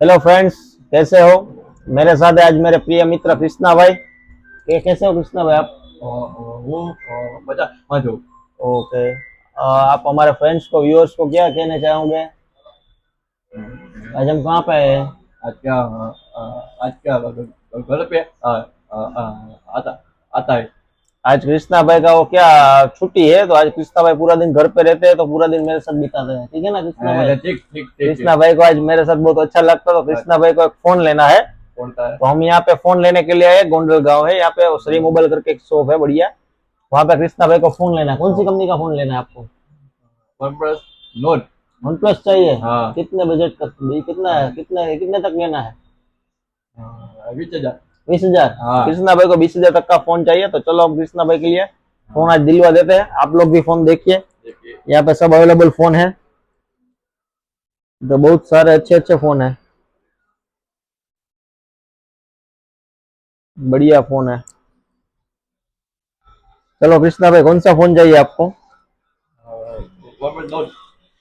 Hello friends, कैसे हो? मेरे साथ है आज मेरे प्रिय मित्र कृष्णा भाई। कैसे हो कृष्णा भाई आप? वो बता हाँ जो ओके। आप हमारे फ्रेंड्स को, व्यूअर्स को क्या कहना चाहोगे? आज हम कहाँ पे आए हैं? आज क्या आज क्या घर पे आता आता है। आज कृष्णा भाई का वो क्या छुट्टी है, तो आज कृष्णा भाई पूरा दिन घर पे रहते हैं, तो पूरा दिन मेरे साथ बिताते हैं। ठीक है ना कृष्णा भाई? ठीक ठीक ठीक कृष्णा भाई को आज मेरे साथ बहुत अच्छा लगता है, तो कृष्णा भाई को एक फोन लेना है। कौन सा है? तो हम यहाँ पे फोन लेने के लिए आए। गोंडल गांव है, यहाँ पे श्री मोबाइल करके एक शॉप है बढ़िया। वहाँ पे कृष्णा भाई को फोन लेना है। कौन सी कंपनी का फोन लेना है आपको? One plus note. One plus चाहिए? हाँ कितने बजट का, कितना है, कितने तक लेना है? 20,000। 20,000? हाँ कृष्णा भाई को 20,000 तक का फोन चाहिए, तो चलो हम कृष्णा भाई के लिए फोन आज दिलवा देते हैं। आप लोग भी फोन देखिए, देखिए यहाँ पे सब अवेलेबल फोन है, तो बहुत सारे अच्छे अच्छे फोन है, बढ़िया फोन है। चलो कृष्णा भाई, कौन सा फोन चाहिए आपको? One plus note.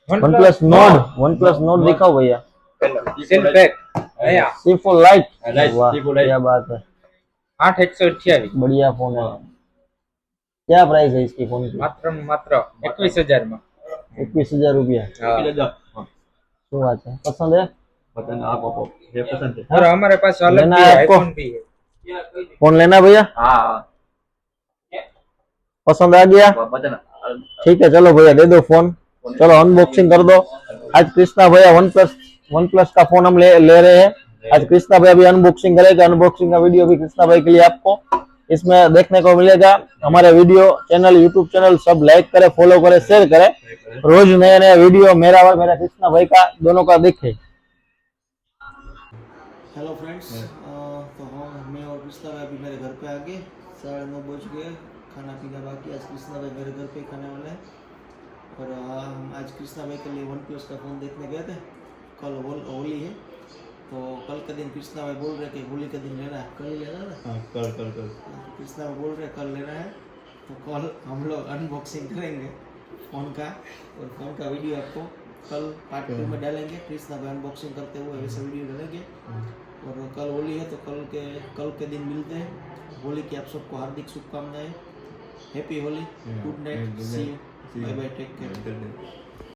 One plus node? One plus node दिखाओ भैया। सेल पैक नया सी फुल लाइट। लाइट, वाह, सी फुल लाइट। क्या बात है, 8,128 बढ़िया फोन है। क्या प्राइस है इसकी फोन की? मात्र 21,000 में। 21,000 रुपया? हाँ। 21,000। શું વાત છે, પસંદ है? पसंद आपको ये पसंद है? और हमारे पास अलग लेना भी है है, आपको? आईफोन भी है। फोन लेना है भैया? हाँ पसंद आ गया? बटन। ठीक है, चलो भैया दे दो फोन। चलो अनबॉक्सिंग कर दो। आज कृष्णा भैया वन प्लस का फोन हम ले रहे हैं। आज कृष्णा भाई अभी अनबॉक्सिंग करेगा। अनबॉक्सिंग का वीडियो भी कृष्णा भाई के लिए आपको इसमें देखने को मिलेगा। हमारे वीडियो चैनल, यूट्यूब चैनल सब लाइक करे, फॉलो करे, शेयर करे। रोज नया नया वीडियो मेरा और मेरा कृष्णा भाई का दोनों का देखे। हेलो फ्रेंड्स, तो हम मैं और कृष्णा भाई अभी मेरे घर पे आ गए। 9:30 बज गए, खाना पीना बाकी। आज कृष्णा भाई मेरे घर पे खाने वाले हैं। और हम आज कृष्णा भाई के लिए वन प्लस का फ़ोन देखने गए थे। कल होली है, तो कल के दिन कृष्णा भाई बोल रहे कि होली के दिन लेना है, कल लेना है ना? कर कर कर तो कृष्णा भाई बोल रहे कल लेना है, तो कल हम लोग अनबॉक्सिंग करेंगे फ़ोन का। और फ़ोन का वीडियो आपको कल पार्ट 2 में डालेंगे। कृष्णा भाई अनबॉक्सिंग करते हुए वैसे वीडियो डालेंगे। और कल होली है, तो कल के दिन मिलते हैं। होली की आप सबको हार्दिक शुभकामनाएं। Happy Holi, good night, see you, bye bye, take care.